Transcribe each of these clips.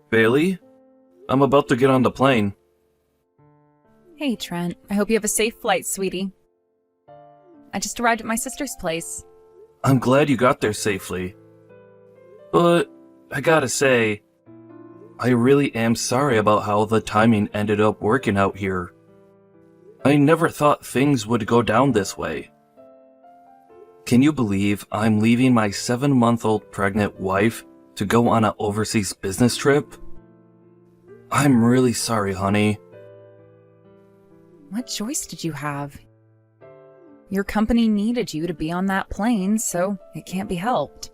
Bailey? I'm about to get on the plane. Hey, Trent. I hope you have a safe flight, sweetie. I just arrived at my sister's place. I'm glad you got there safely. But, I gotta say, I really am sorry about how the timing ended up working out here. I never thought things would go down this way. Can you believe I'm leaving my 7-month-old pregnant wife to go on an overseas business trip? I'm really sorry, honey. What choice did you have? Your company needed you to be on that plane, so it can't be helped.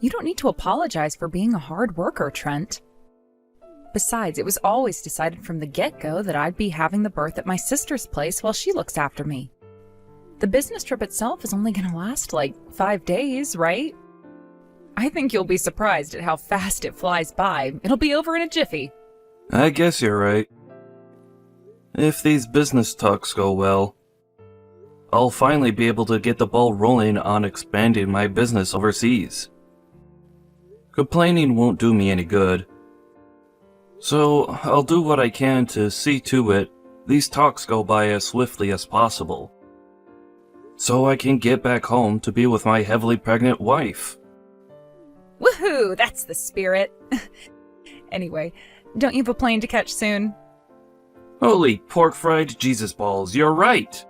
You don't need to apologize for being a hard worker, Trent. Besides, it was always decided from the get-go that I'd be having the birth at my sister's place while she looks after me. The business trip itself is only going to last like 5 days, right? I think you'll be surprised at how fast it flies by. It'll be over in a jiffy. I guess you're right. If these business talks go well, I'll finally be able to get the ball rolling on expanding my business overseas. Complaining won't do me any good. So I'll do what I can to see to it these talks go by as swiftly as possible, so I can get back home to be with my heavily pregnant wife. Woohoo! That's the spirit. Anyway, don't you have a plane to catch soon? Holy pork-fried Jesus balls, you're right!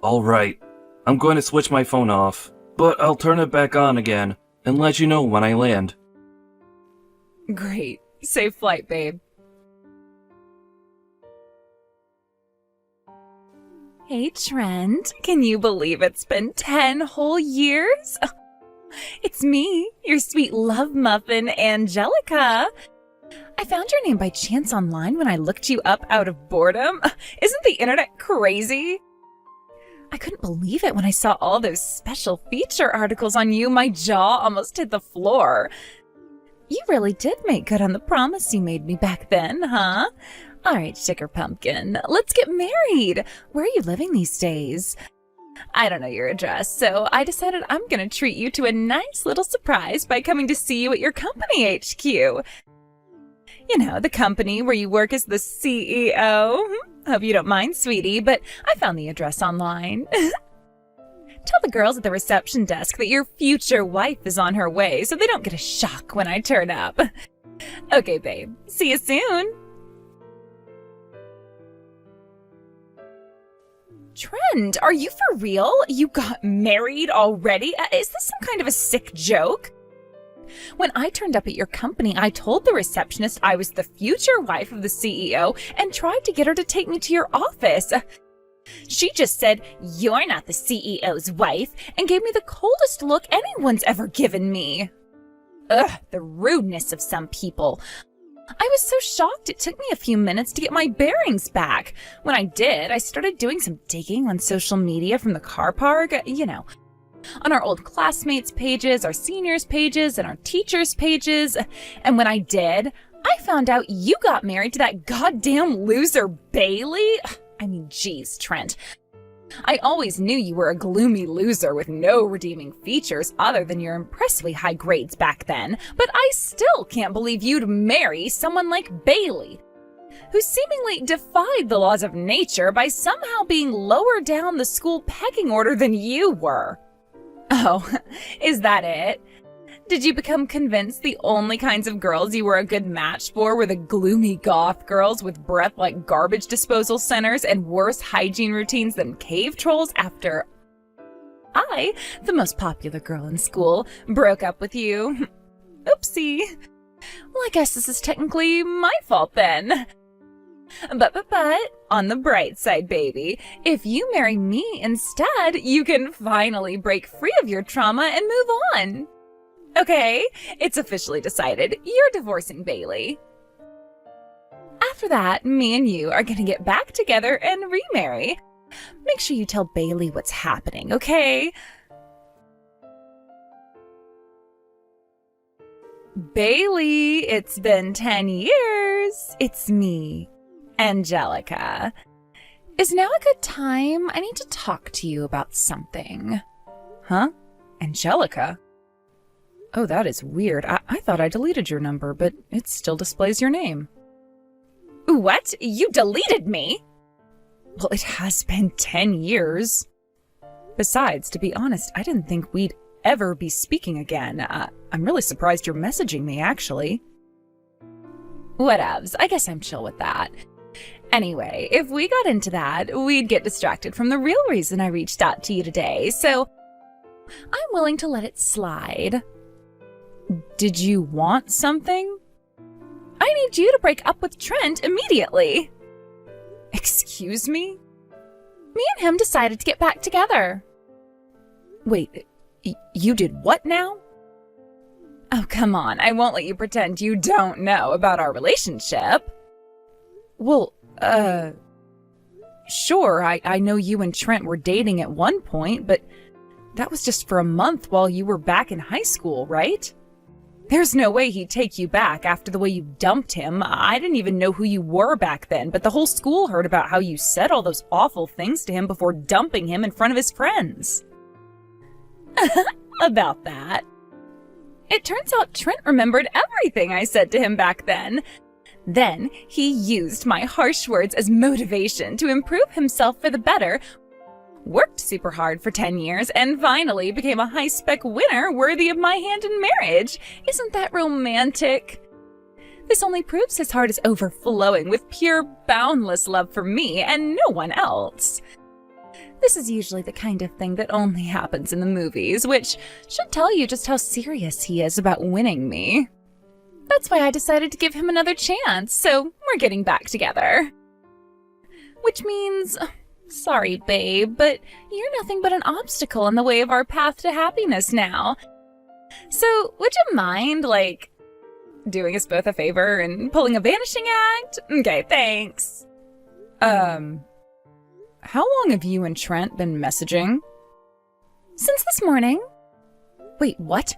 Alright, I'm going to switch my phone off, but I'll turn it back on again and let you know when I land. Great. Safe flight, babe. Hey, Trent. Can you believe it's been 10 whole years? It's me, your sweet love muffin, Angelica. I found your name by chance online when I looked you up out of boredom. Isn't the internet crazy? I couldn't believe it when I saw all those special feature articles on you. My jaw almost hit the floor. You really did make good on the promise you made me back then, huh? All right, Sugar Pumpkin, let's get married. Where are you living these days? I don't know your address, so I decided I'm going to treat you to a nice little surprise by coming to see you at your company HQ. You know, the company where you work as the CEO. Hope you don't mind, sweetie, but I found the address online. Tell the girls at the reception desk that your future wife is on her way so they don't get a shock when I turn up. Okay, babe. See you soon. Trent, are you for real? You got married already? Is this some kind of a sick joke? When I turned up at your company, I told the receptionist I was the future wife of the CEO and tried to get her to take me to your office. She just said, "You're not the CEO's wife," and gave me the coldest look anyone's ever given me. Ugh, the rudeness of some people. I was so shocked it took me a few minutes to get my bearings back. When I did, I started doing some digging on social media from the car park, you know, on our old classmates' pages, our seniors' pages, and our teachers' pages. And when I did, I found out you got married to that goddamn loser Bailey. I mean, geez, Trent. I always knew you were a gloomy loser with no redeeming features other than your impressively high grades back then, but I still can't believe you'd marry someone like Bailey, who seemingly defied the laws of nature by somehow being lower down the school pecking order than you were. Oh, is that it? Did you become convinced the only kinds of girls you were a good match for were the gloomy goth girls with breath like garbage disposal centers and worse hygiene routines than cave trolls after I, the most popular girl in school, broke up with you? Oopsie. Well, I guess this is technically my fault then. But, on the bright side, baby, if you marry me instead, you can finally break free of your trauma and move on. Okay, it's officially decided. You're divorcing Bailey. After that, me and you are gonna get back together and remarry. Make sure you tell Bailey what's happening, okay? Bailey, it's been 10 years. It's me, Angelica. Is now a good time? I need to talk to you about something. Huh? Angelica? Oh, that is weird. I thought I deleted your number, but it still displays your name. What? You deleted me? Well, it has been 10 years. Besides, to be honest, I didn't think we'd ever be speaking again. I'm really surprised you're messaging me, actually. Whatevs. I guess I'm chill with that. Anyway, if we got into that, we'd get distracted from the real reason I reached out to you today, so I'm willing to let it slide. Did you want something? I need you to break up with Trent immediately. Excuse me? Me and him decided to get back together. Wait, you did what now? Oh, come on. I won't let you pretend you don't know about our relationship. Well, sure, I know you and Trent were dating at one point, but that was just for a month while you were back in high school, right? There's no way he'd take you back after the way you dumped him. I didn't even know who you were back then, but the whole school heard about how you said all those awful things to him before dumping him in front of his friends. About that. It turns out Trent remembered everything I said to him back then. Then he used my harsh words as motivation to improve himself for the better, worked super hard for 10 years, and finally became a high-spec winner worthy of my hand in marriage. Isn't that romantic? This only proves his heart is overflowing with pure, boundless love for me and no one else. This is usually the kind of thing that only happens in the movies, which should tell you just how serious he is about winning me. That's why I decided to give him another chance, so we're getting back together. Which means... Sorry, babe, but you're nothing but an obstacle in the way of our path to happiness now. So, would you mind, doing us both a favor and pulling a vanishing act? Okay, thanks. How long have you and Trent been messaging? Since this morning. Wait, what?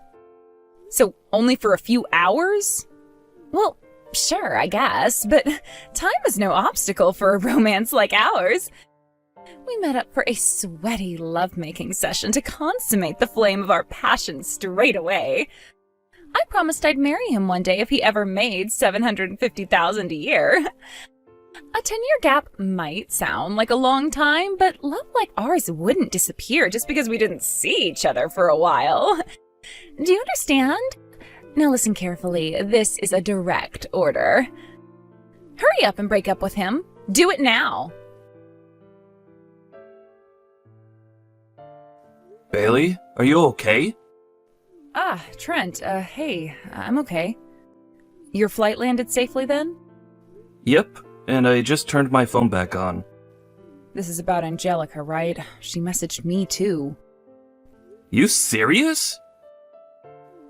So, only for a few hours? Well, sure, I guess, but time is no obstacle for a romance like ours. We met up for a sweaty lovemaking session to consummate the flame of our passion straight away. I promised I'd marry him one day if he ever made $750,000 a year. A 10-year gap might sound like a long time, but love like ours wouldn't disappear just because we didn't see each other for a while. Do you understand? Now listen carefully. This is a direct order. Hurry up and break up with him. Do it now. Bailey, are you okay? Trent, hey, I'm okay. Your flight landed safely then? Yep, and I just turned my phone back on. This is about Angelica, right? She messaged me too. You serious?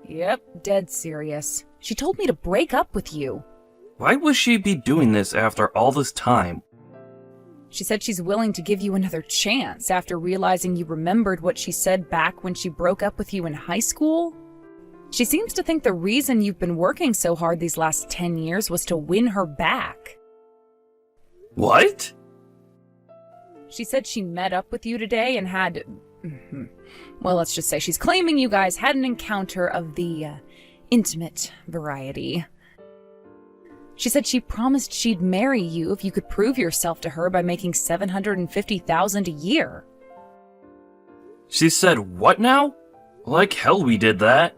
Yep, dead serious. She told me to break up with you. Why would she be doing this after all this time? She said she's willing to give you another chance after realizing you remembered what she said back when she broke up with you in high school. She seems to think the reason you've been working so hard these last 10 years was to win her back. What? She said she met up with you today and had... Well, let's just say she's claiming you guys had an encounter of the intimate variety. She said she promised she'd marry you if you could prove yourself to her by making $750,000 a year. She said what now? Like hell we did that.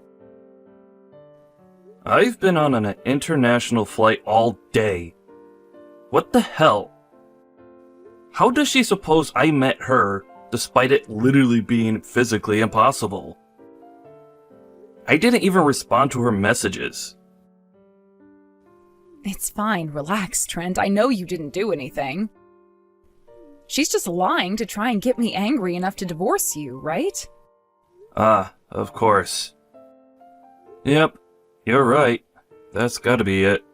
I've been on an international flight all day. What the hell? How does she suppose I met her despite it literally being physically impossible? I didn't even respond to her messages. It's fine, relax, Trent. I know you didn't do anything. She's just lying to try and get me angry enough to divorce you, right? Of course. Yep, you're right. That's gotta be it.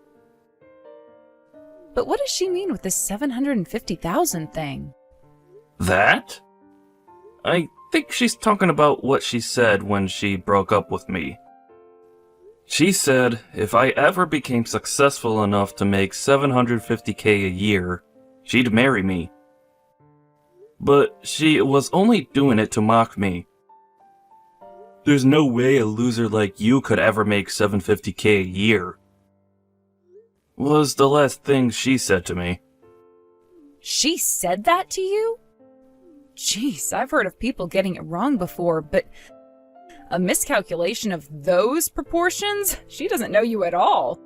But what does she mean with this $750,000 thing? That? I think she's talking about what she said when she broke up with me. She said if I ever became successful enough to make $750K a year, she'd marry me. But she was only doing it to mock me. There's no way a loser like you could ever make $750K a year. Was the last thing she said to me. She said that to you? Jeez, I've heard of people getting it wrong before, but a miscalculation of those proportions? She doesn't know you at all.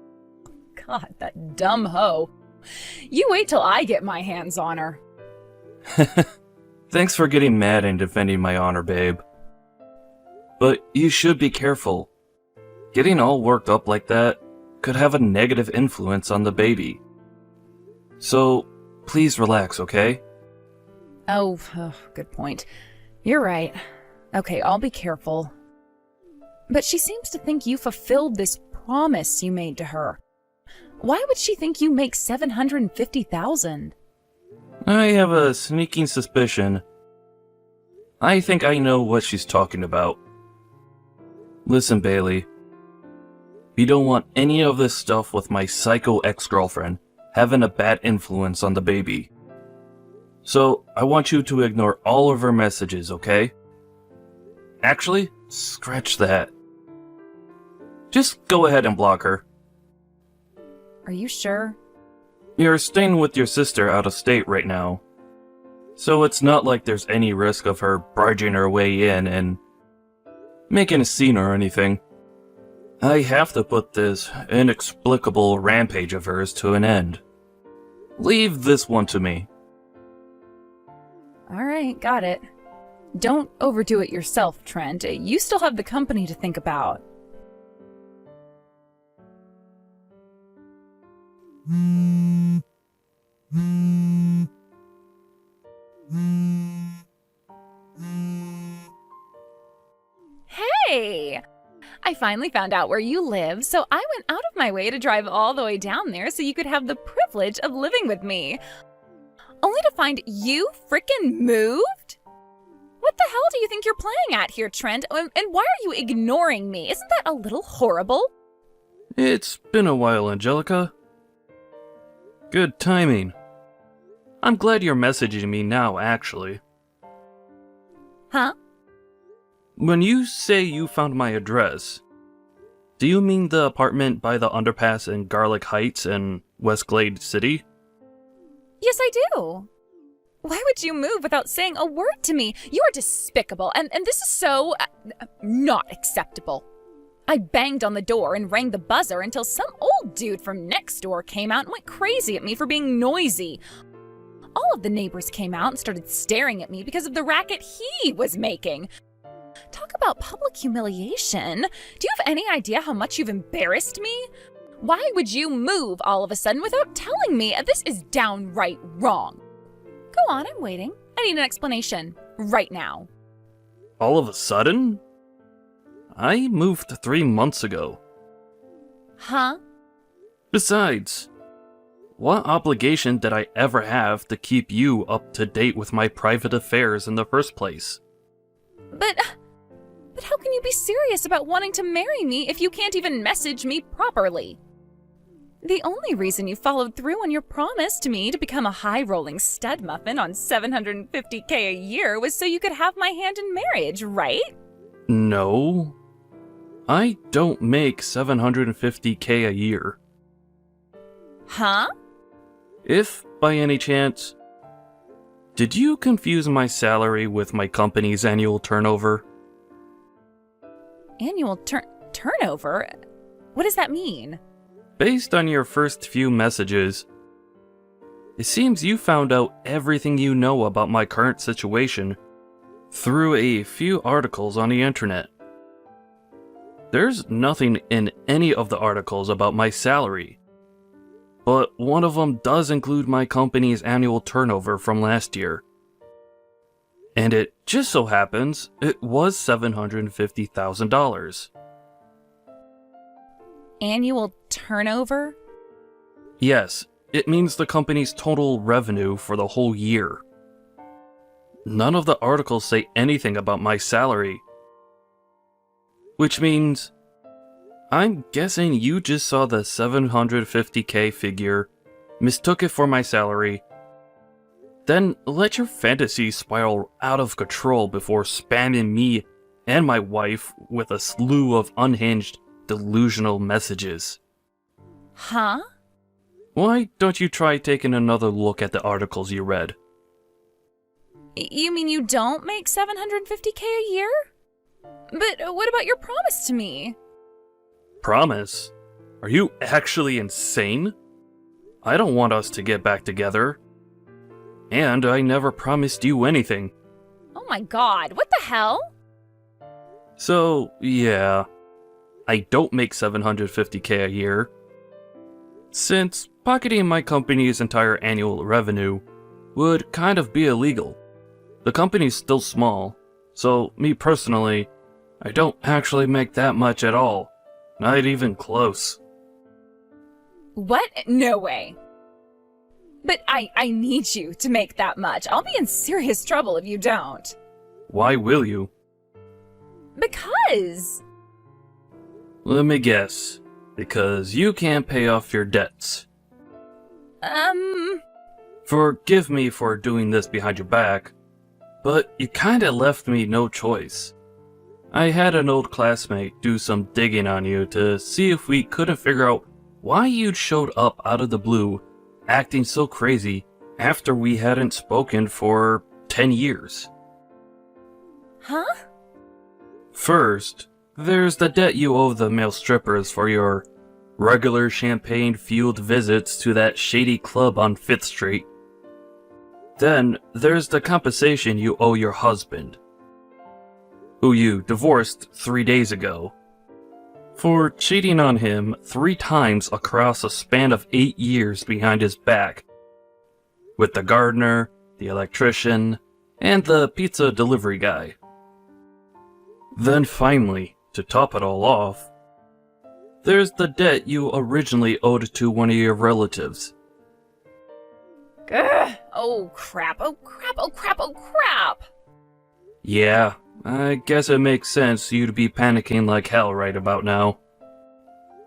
God, that dumb hoe. You wait till I get my hands on her. Thanks for getting mad and defending my honor, babe. But you should be careful. Getting all worked up like that could have a negative influence on the baby. So, please relax, okay? Oh, good point. You're right. Okay, I'll be careful. But she seems to think you fulfilled this promise you made to her. Why would she think you make $750,000? I have a sneaking suspicion. I think I know what she's talking about. Listen, Bailey. We don't want any of this stuff with my psycho ex-girlfriend having a bad influence on the baby. So, I want you to ignore all of her messages, okay? Actually, scratch that. Just go ahead and block her. Are you sure? You're staying with your sister out of state right now. So it's not like there's any risk of her barging her way in and making a scene or anything. I have to put this inexplicable rampage of hers to an end. Leave this one to me. All right, got it. Don't overdo it yourself, Trent. You still have the company to think about. Hey! I finally found out where you live, so I went out of my way to drive all the way down there so you could have the privilege of living with me. Only to find you frickin' moved? What the hell do you think you're playing at here, Trent? And why are you ignoring me? Isn't that a little horrible? It's been a while, Angelica. Good timing. I'm glad you're messaging me now, actually. Huh? When you say you found my address, do you mean the apartment by the underpass in Garlic Heights in Westglade City? Yes, I do. Why would you move without saying a word to me? You are despicable, and this is so not acceptable. I banged on the door and rang the buzzer until some old dude from next door came out and went crazy at me for being noisy. All of the neighbors came out and started staring at me because of the racket he was making. Talk about public humiliation. Do you have any idea how much you've embarrassed me? Why would you move all of a sudden without telling me? This is downright wrong. Go on, I'm waiting. I need an explanation. Right now. All of a sudden? I moved 3 months ago. Huh? Besides, what obligation did I ever have to keep you up to date with my private affairs in the first place? But how can you be serious about wanting to marry me if you can't even message me properly? The only reason you followed through on your promise to me to become a high-rolling stud muffin on $750K a year was so you could have my hand in marriage, right? No. I don't make $750K a year. Huh? If, by any chance, did you confuse my salary with my company's annual turnover? Annual turnover? What does that mean? Based on your first few messages, it seems you found out everything you know about my current situation through a few articles on the internet. There's nothing in any of the articles about my salary, but one of them does include my company's annual turnover from last year. And it just so happens it was $750,000. Annual turnover? Yes, it means the company's total revenue for the whole year. None of the articles say anything about my salary. Which means, I'm guessing you just saw the $750K figure, mistook it for my salary, then let your fantasy spiral out of control before spamming me and my wife with a slew of unhinged, delusional messages. Huh? Why don't you try taking another look at the articles you read? You mean you don't make $750K a year? But what about your promise to me? Promise? Are you actually insane? I don't want us to get back together. And I never promised you anything. Oh my god, what the hell? So, yeah. I don't make $750K a year. Since pocketing my company's entire annual revenue would kind of be illegal. The company's still small, so me personally, I don't actually make that much at all. Not even close. What? No way. But I need you to make that much. I'll be in serious trouble if you don't. Why will you? Because. Let me guess. Because you can't pay off your debts. Forgive me for doing this behind your back, but you kinda left me no choice. I had an old classmate do some digging on you to see if we couldn't figure out why you'd showed up out of the blue, acting so crazy after we hadn't spoken for 10 years. Huh? First, there's the debt you owe the male strippers for your regular champagne-fueled visits to that shady club on 5th Street. Then, there's the compensation you owe your husband, who you divorced 3 days ago, for cheating on him 3 times across a span of 8 years behind his back, with the gardener, the electrician, and the pizza delivery guy. Then finally, to top it all off, there's the debt you originally owed to one of your relatives. Ugh. Oh crap, oh crap, oh crap, oh crap! Yeah, I guess it makes sense you'd be panicking like hell right about now.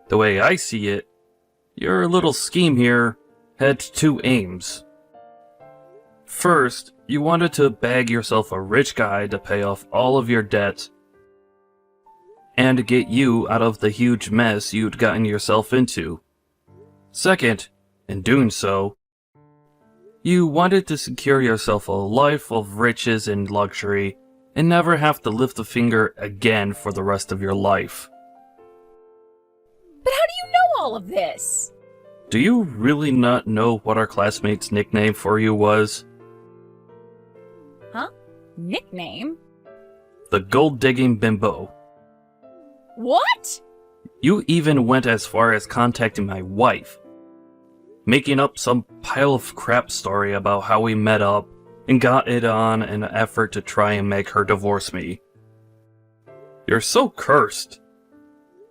The way I see it, your little scheme here had 2 aims. First, you wanted to bag yourself a rich guy to pay off all of your debts and get you out of the huge mess you'd gotten yourself into. Second, in doing so, you wanted to secure yourself a life of riches and luxury and never have to lift a finger again for the rest of your life. But how do you know all of this? Do you really not know what our classmate's nickname for you was? Huh? Nickname? The gold-digging bimbo. What? You even went as far as contacting my wife, making up some pile of crap story about how we met up and got it on in an effort to try and make her divorce me. You're so cursed.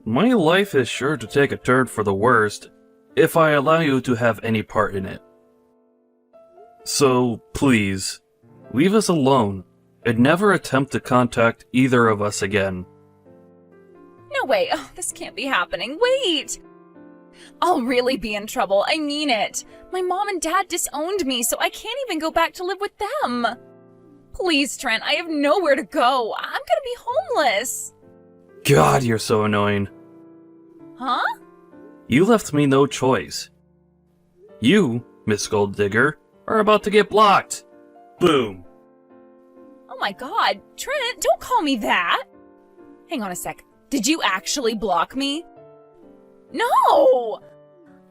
My life is sure to take a turn for the worst if I allow you to have any part in it. So, please, leave us alone and never attempt to contact either of us again. No way, oh, this can't be happening. Wait! I'll really be in trouble, I mean it. My mom and dad disowned me, so I can't even go back to live with them. Please, Trent, I have nowhere to go. I'm gonna be homeless. God, you're so annoying. Huh? You left me no choice. You, Miss Gold Digger, are about to get blocked. Boom. Oh my god, Trent, don't call me that. Hang on a sec. Did you actually block me? No!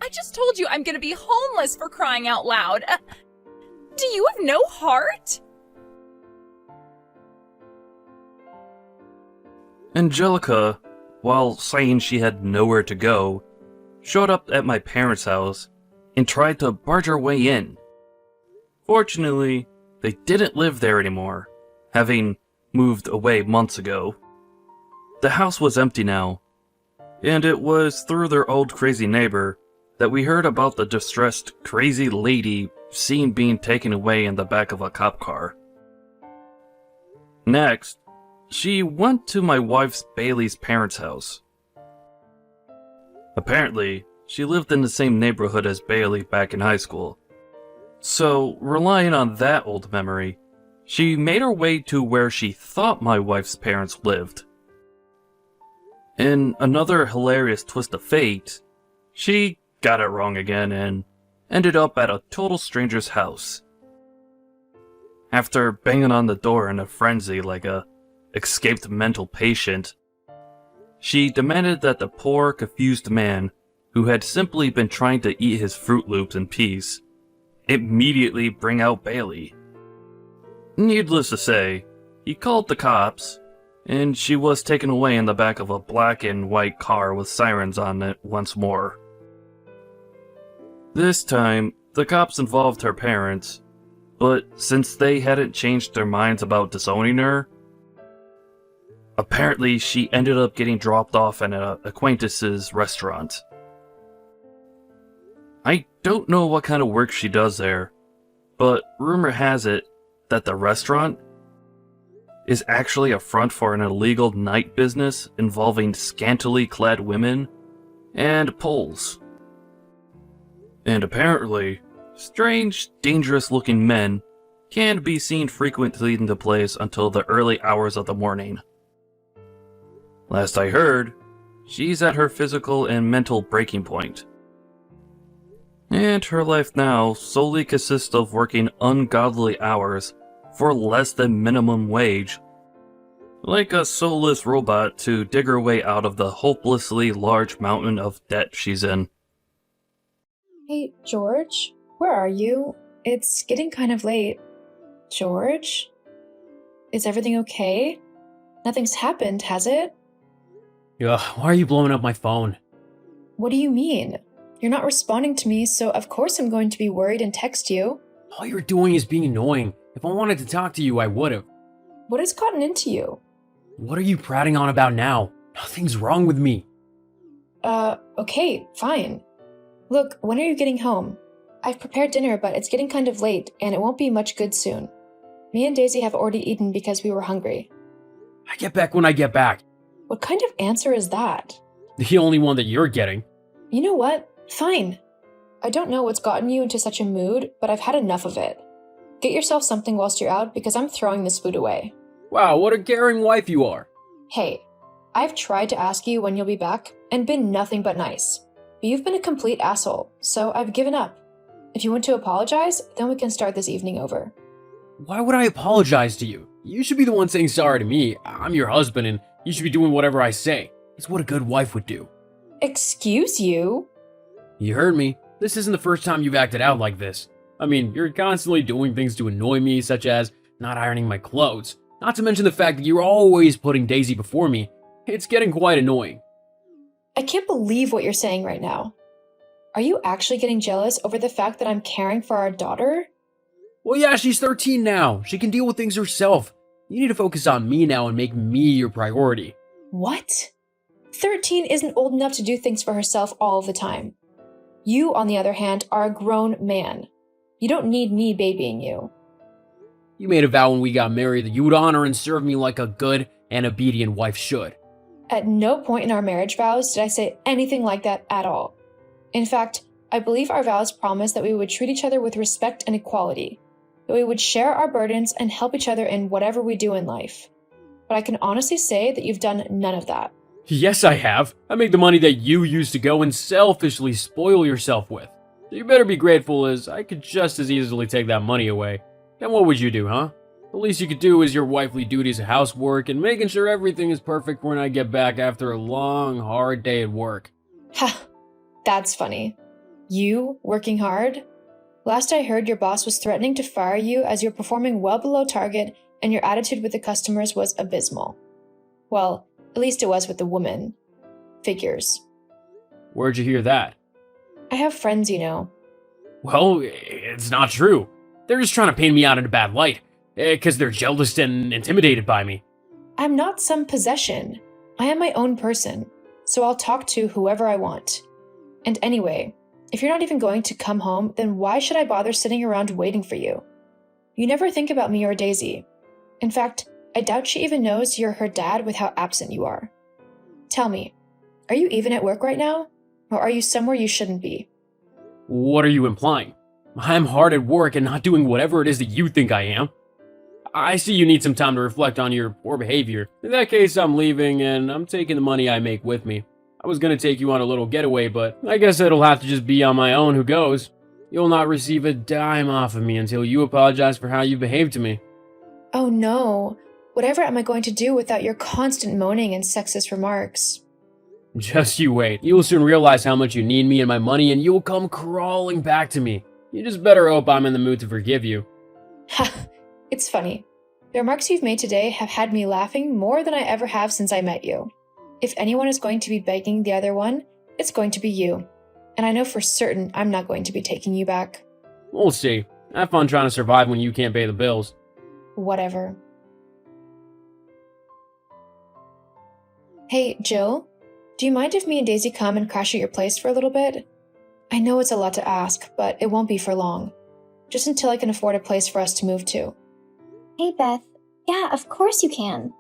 I just told you I'm gonna be homeless, for crying out loud. Do you have no heart? Angelica, while saying she had nowhere to go, showed up at my parents' house and tried to barge her way in. Fortunately, they didn't live there anymore, having moved away months ago. The house was empty now, and it was through their old crazy neighbor that we heard about the distressed crazy lady seen being taken away in the back of a cop car. Next, she went to my wife's Bailey's parents' house. Apparently, she lived in the same neighborhood as Bailey back in high school. So, relying on that old memory, She made her way to where she thought my wife's parents lived. In another hilarious twist of fate, she got it wrong again and ended up at a total stranger's house. After banging on the door in a frenzy like a escaped mental patient, she demanded that the poor, confused man, who had simply been trying to eat his Fruit Loops in peace, immediately bring out Bailey. Needless to say, he called the cops, and she was taken away in the back of a black and white car with sirens on it once more. This time, the cops involved her parents, but since they hadn't changed their minds about disowning her, apparently she ended up getting dropped off at an acquaintance's restaurant. I don't know what kind of work she does there, but rumor has it that the restaurant is actually a front for an illegal night business involving scantily clad women and poles. And apparently, strange, dangerous-looking men can be seen frequently in the place until the early hours of the morning. Last I heard, she's at her physical and mental breaking point. And her life now solely consists of working ungodly hours for less than minimum wage, like a soulless robot to dig her way out of the hopelessly large mountain of debt she's in. Hey, George? Where are you? It's getting kind of late. George? Is everything okay? Nothing's happened, has it? Ugh, why are you blowing up my phone? What do you mean? You're not responding to me, so of course I'm going to be worried and text you. All you're doing is being annoying. If I wanted to talk to you, I would've. What has gotten into you? What are you prating on about now? Nothing's wrong with me. Okay, fine. Look, when are you getting home? I've prepared dinner, but it's getting kind of late, and it won't be much good soon. Me and Daisy have already eaten because we were hungry. I get back when I get back. What kind of answer is that? The only one that you're getting. You know what? Fine. I don't know what's gotten you into such a mood, but I've had enough of it. Get yourself something whilst you're out because I'm throwing this food away. Wow, what a caring wife you are. Hey, I've tried to ask you when you'll be back and been nothing but nice. But you've been a complete asshole, so I've given up. If you want to apologize, then we can start this evening over. Why would I apologize to you? You should be the one saying sorry to me. I'm your husband and you should be doing whatever I say. It's what a good wife would do. Excuse you? You heard me. This isn't the first time you've acted out like this. I mean, you're constantly doing things to annoy me, such as not ironing my clothes. Not to mention the fact that you're always putting Daisy before me. It's getting quite annoying. I can't believe what you're saying right now. Are you actually getting jealous over the fact that I'm caring for our daughter? Well, yeah, she's 13 now. She can deal with things herself. You need to focus on me now and make me your priority. What? 13 isn't old enough to do things for herself all the time. You, on the other hand, are a grown man. You don't need me babying you. You made a vow when we got married that you would honor and serve me like a good and obedient wife should. At no point in our marriage vows did I say anything like that at all. In fact, I believe our vows promised that we would treat each other with respect and equality, that we would share our burdens and help each other in whatever we do in life. But I can honestly say that you've done none of that. Yes, I have. I make the money that you used to go and selfishly spoil yourself with. So you better be grateful, as I could just as easily take that money away. Then what would you do, huh? The least you could do is your wifely duties of housework and making sure everything is perfect when I get back after a long, hard day at work. Ha! That's funny. You working hard? Last I heard, your boss was threatening to fire you as you're performing well below target and your attitude with the customers was abysmal. Well, at least it was with the woman. Figures. Where'd you hear that? I have friends, you know. Well, it's not true. They're just trying to paint me out in a bad light, because they're jealous and intimidated by me. I'm not some possession. I am my own person, so I'll talk to whoever I want. And anyway, if you're not even going to come home, then why should I bother sitting around waiting for you? You never think about me or Daisy. In fact, I doubt she even knows you're her dad with how absent you are. Tell me, are you even at work right now? Or are you somewhere you shouldn't be? What are you implying? I'm hard at work and not doing whatever it is that you think I am. I see you need some time to reflect on your poor behavior. In that case, I'm leaving and I'm taking the money I make with me. I was gonna take you on a little getaway, but I guess it'll have to just be on my own who goes. You'll not receive a dime off of me until you apologize for how you behaved to me. Oh no. Whatever am I going to do without your constant moaning and sexist remarks? Just you wait. You will soon realize how much you need me and my money, and you will come crawling back to me. You just better hope I'm in the mood to forgive you. Ha! It's funny. The remarks you've made today have had me laughing more than I ever have since I met you. If anyone is going to be begging the other one, it's going to be you. And I know for certain I'm not going to be taking you back. We'll see. Have fun trying to survive when you can't pay the bills. Whatever. Hey, Jill? Do you mind if me and Daisy come and crash at your place for a little bit? I know it's a lot to ask, but it won't be for long. Just until I can afford a place for us to move to. Hey, Beth. Yeah, of course you can.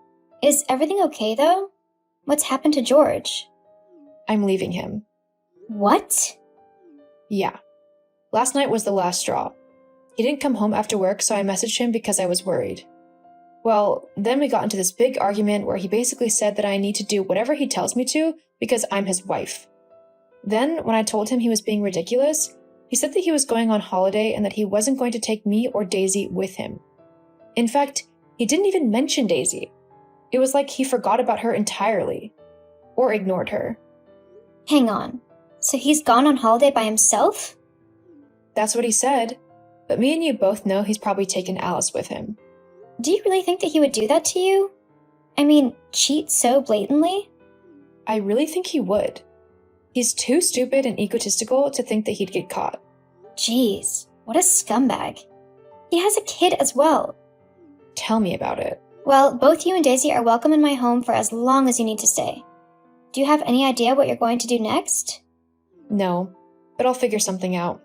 Is everything okay, though? What's happened to George? I'm leaving him. What? Yeah. Last night was the last straw. He didn't come home after work, so I messaged him because I was worried. Well, then we got into this big argument where he basically said that I need to do whatever he tells me to because I'm his wife. Then, when I told him he was being ridiculous, he said that he was going on holiday and that he wasn't going to take me or Daisy with him. In fact, he didn't even mention Daisy. It was like he forgot about her entirely. Or ignored her. Hang on. So he's gone on holiday by himself? That's what he said. But me and you both know he's probably taken Alice with him. Do you really think that he would do that to you? I mean, cheat so blatantly? I really think he would. He's too stupid and egotistical to think that he'd get caught. Jeez, what a scumbag. He has a kid as well. Tell me about it. Well, both you and Daisy are welcome in my home for as long as you need to stay. Do you have any idea what you're going to do next? No, but I'll figure something out.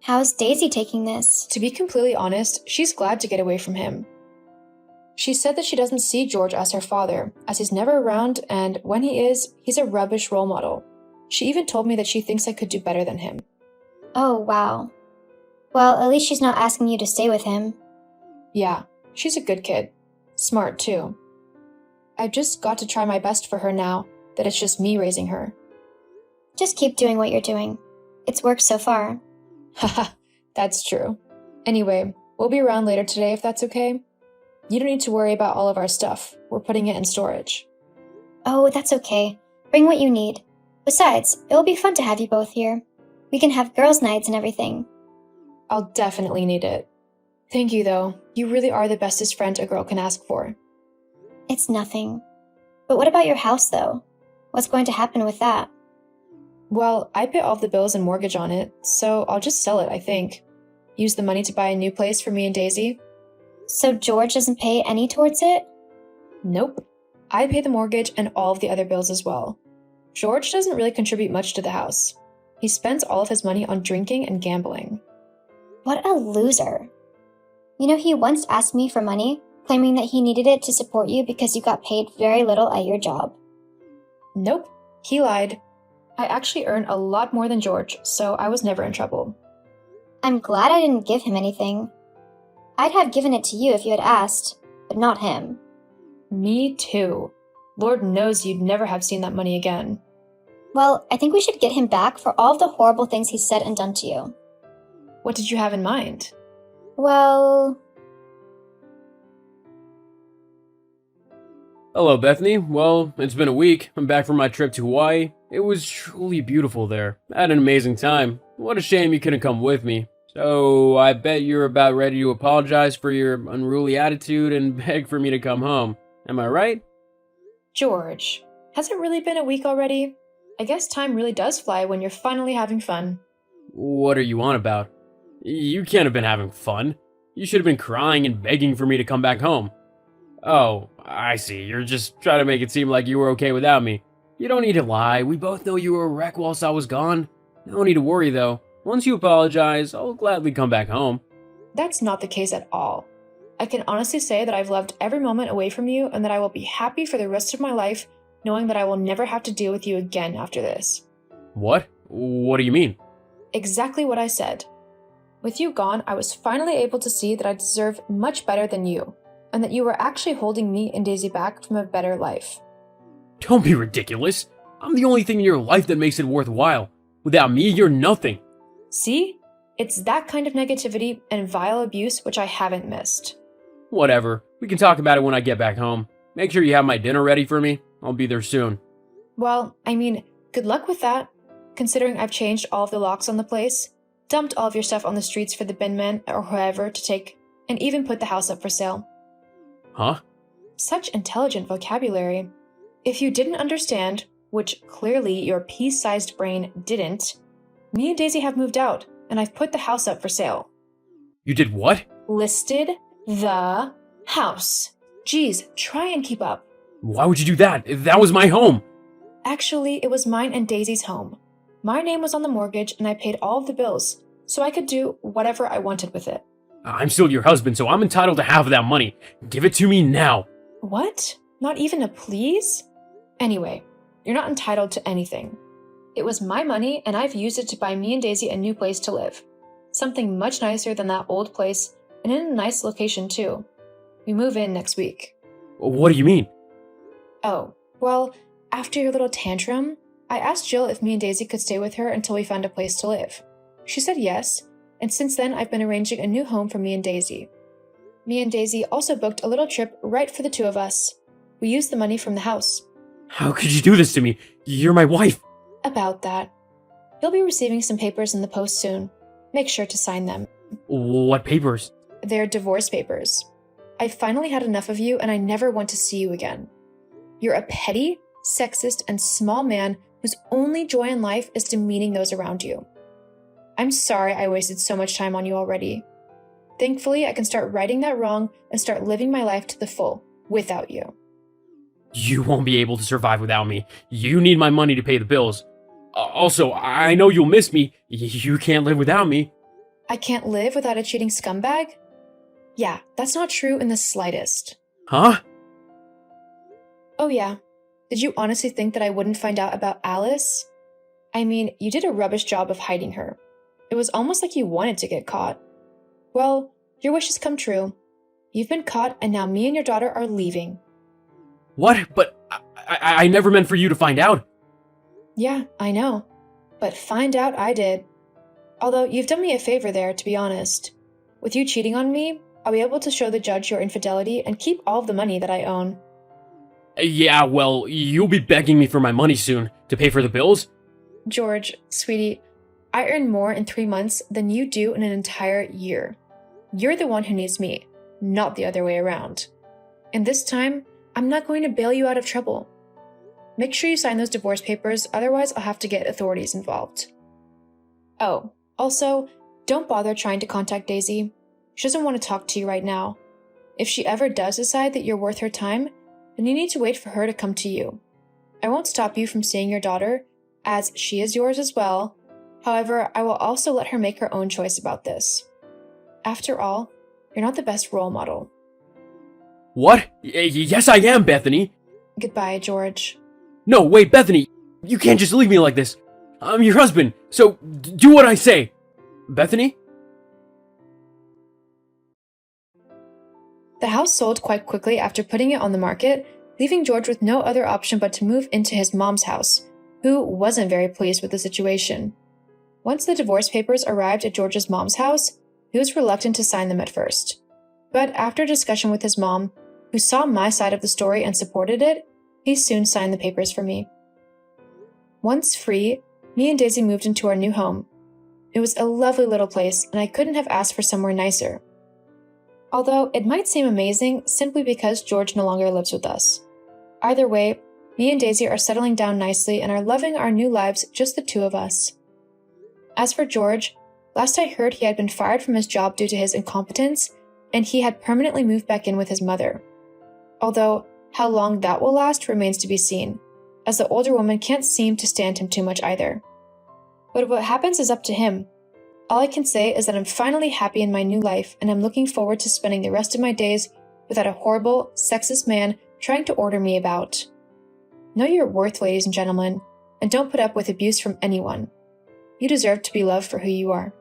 How's Daisy taking this? To be completely honest, she's glad to get away from him. She said that she doesn't see George as her father, as he's never around, and when he is, he's a rubbish role model. She even told me that she thinks I could do better than him. Oh, wow. Well, at least she's not asking you to stay with him. Yeah, she's a good kid. Smart, too. I've just got to try my best for her now that it's just me raising her. Just keep doing what you're doing. It's worked so far. Haha, that's true. Anyway, we'll be around later today if that's okay. You don't need to worry about all of our stuff. We're putting it in storage. Oh, that's okay. Bring what you need. Besides, it will be fun to have you both here. We can have girls' nights and everything. I'll definitely need it. Thank you, though. You really are the bestest friend a girl can ask for. It's nothing. But what about your house, though? What's going to happen with that? Well, I pay all of the bills and mortgage on it, so I'll just sell it, I think. Use the money to buy a new place for me and Daisy. So George doesn't pay any towards it? Nope. I pay the mortgage and all of the other bills as well. George doesn't really contribute much to the house. He spends all of his money on drinking and gambling. What a loser. You know, he once asked me for money, claiming that he needed it to support you because you got paid very little at your job. Nope, he lied. I actually earn a lot more than George, so I was never in trouble. I'm glad I didn't give him anything. I'd have given it to you if you had asked, but not him. Me too. Lord knows you'd never have seen that money again. Well, I think we should get him back for all of the horrible things he said and done to you. What did you have in mind? Well... Hello, Bethany. Well, it's been a week. I'm back from my trip to Hawaii. It was truly beautiful there. I had an amazing time. What a shame you couldn't come with me. So, I bet you're about ready to apologize for your unruly attitude and beg for me to come home. Am I right? George, has it really been a week already? I guess time really does fly when you're finally having fun. What are you on about? You can't have been having fun. You should have been crying and begging for me to come back home. Oh, I see. You're just trying to make it seem like you were okay without me. You don't need to lie. We both know you were a wreck whilst I was gone. No need to worry, though. Once you apologize, I'll gladly come back home. That's not the case at all. I can honestly say that I've loved every moment away from you and that I will be happy for the rest of my life knowing that I will never have to deal with you again after this. What? What do you mean? Exactly what I said. With you gone, I was finally able to see that I deserve much better than you. and that you were actually holding me and Daisy back from a better life. Don't be ridiculous. I'm the only thing in your life that makes it worthwhile. Without me, you're nothing. See? It's that kind of negativity and vile abuse which I haven't missed. Whatever. We can talk about it when I get back home. Make sure you have my dinner ready for me. I'll be there soon. Well, I mean, good luck with that, considering I've changed all of the locks on the place, dumped all of your stuff on the streets for the bin man or whoever to take, and even put the house up for sale. Huh? Such intelligent vocabulary. If you didn't understand, which clearly your pea-sized brain didn't, me and Daisy have moved out, and I've put the house up for sale. You did what? Listed the house. Geez, try and keep up. Why would you do that? That was my home. Actually, it was mine and Daisy's home. My name was on the mortgage, and I paid all of the bills, so I could do whatever I wanted with it. I'm still your husband, so I'm entitled to half of that money. Give it to me now. What? Not even a please? Anyway, you're not entitled to anything. It was my money, and I've used it to buy me and Daisy a new place to live. Something much nicer than that old place, and in a nice location too. We move in next week. What do you mean? Oh, well, after your little tantrum, I asked Jill if me and Daisy could stay with her until we found a place to live. She said yes, and since then I've been arranging a new home for me and Daisy. Me and Daisy also booked a little trip right for the two of us. We used the money from the house. How could you do this to me? You're my wife. About that. You'll be receiving some papers in the post soon. Make sure to sign them. What papers? They're divorce papers. I've finally had enough of you, and I never want to see you again. You're a petty, sexist, and small man whose only joy in life is demeaning those around you. I'm sorry I wasted so much time on you already. Thankfully, I can start righting that wrong and start living my life to the full, without you. You won't be able to survive without me. You need my money to pay the bills. Also, I know you'll miss me. You can't live without me. I can't live without a cheating scumbag? Yeah, that's not true in the slightest. Huh? Oh yeah. Did you honestly think that I wouldn't find out about Alice? I mean, you did a rubbish job of hiding her. It was almost like you wanted to get caught. Well, your wish has come true. You've been caught, and now me and your daughter are leaving. What? But I never meant for you to find out. Yeah, I know. But find out I did. Although you've done me a favor there, to be honest. With you cheating on me, I'll be able to show the judge your infidelity and keep all of the money that I own. Yeah, well, you'll be begging me for my money soon to pay for the bills. George, sweetie, I earn more in 3 months than you do in an entire year. You're the one who needs me, not the other way around. And this time, I'm not going to bail you out of trouble. Make sure you sign those divorce papers, otherwise I'll have to get authorities involved. Oh, also, don't bother trying to contact Daisy. She doesn't want to talk to you right now. If she ever does decide that you're worth her time, then you need to wait for her to come to you. I won't stop you from seeing your daughter, as she is yours as well. However, I will also let her make her own choice about this. After all, you're not the best role model. What? Yes, I am, Bethany. Goodbye, George. No, wait, Bethany. You can't just leave me like this. I'm your husband, so do what I say. Bethany? The house sold quite quickly after putting it on the market, leaving George with no other option but to move into his mom's house, who wasn't very pleased with the situation. Once the divorce papers arrived at George's mom's house, he was reluctant to sign them at first. But after discussion with his mom, who saw my side of the story and supported it, he soon signed the papers for me. Once free, me and Daisy moved into our new home. It was a lovely little place, and I couldn't have asked for somewhere nicer. Although it might seem amazing simply because George no longer lives with us. Either way, me and Daisy are settling down nicely and are loving our new lives, just the two of us. As for George, last I heard he had been fired from his job due to his incompetence, and he had permanently moved back in with his mother. Although, how long that will last remains to be seen, as the older woman can't seem to stand him too much either. But what happens is up to him. All I can say is that I'm finally happy in my new life, and I'm looking forward to spending the rest of my days without a horrible, sexist man trying to order me about. Know your worth, ladies and gentlemen, and don't put up with abuse from anyone. You deserve to be loved for who you are.